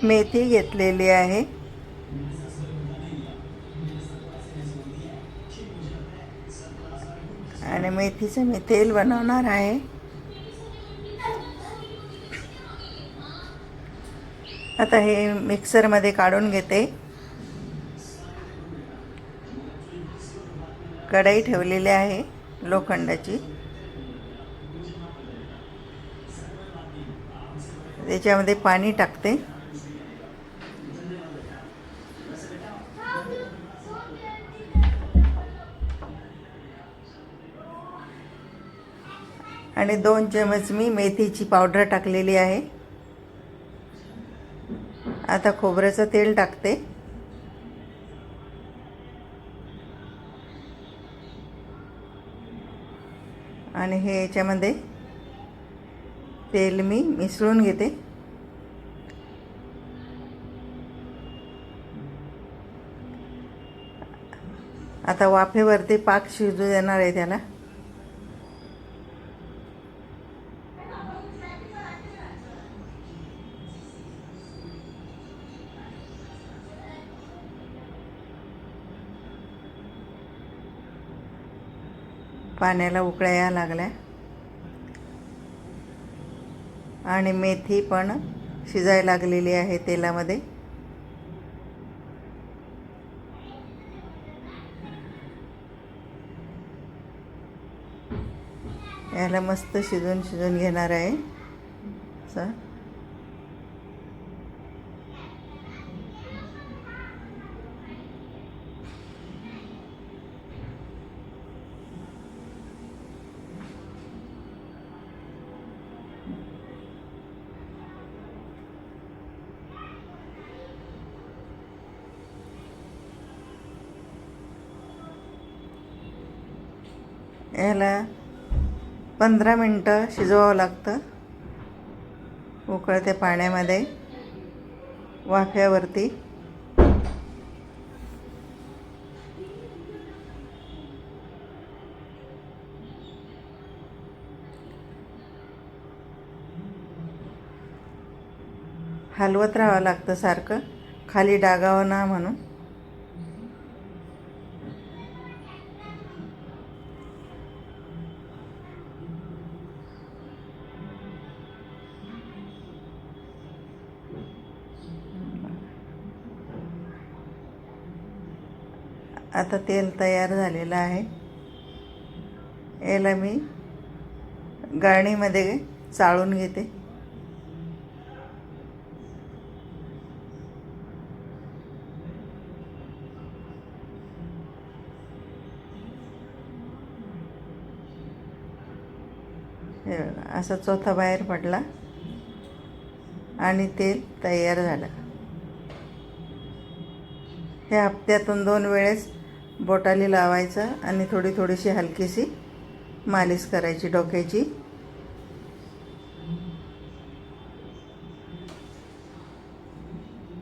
मेथी घेतलेली आहे आणि मेथीचं मी तेल बनवणार आहे। आता हे मिक्सरमध्ये काढून घेते। कढई ठेवलेली आहे लोखंडाची, त्याच्यामध्ये पाणी टाकते आणि 2 चमच मी मेथीची पावडर टाकलेली आहे। आता खोबऱ्याचं तेल टाकते आणि हे याच्यामध्ये तेल मी मिसळून घेते। आता वाफेवरती पाक शिजू देणार आहे त्याला। पाण्याला उकळ्या यायला लागल्या आणि मेथी पण शिजायला लागलेली आहे तेलामध्ये। याला मस्त शिजून घेणार आहे। याला 15 मिनिटं शिजवावं लागतं उकळत्या पाण्यामध्ये वाफ्यावरती। हलवत राहावं लागतं सारखं, खाली डागावं ना म्हणून। आता तेल तयार झालेलं आहे। याला मी गाळणीमध्ये चाळून घेते। असा चौथा बाहेर पडला आणि तेल तयार झालं। हे हप्त्यातून 2 वेळेस बोटाला लावायचं आणि थोडीशी हलकीशी मालिश करायची डोक्याची।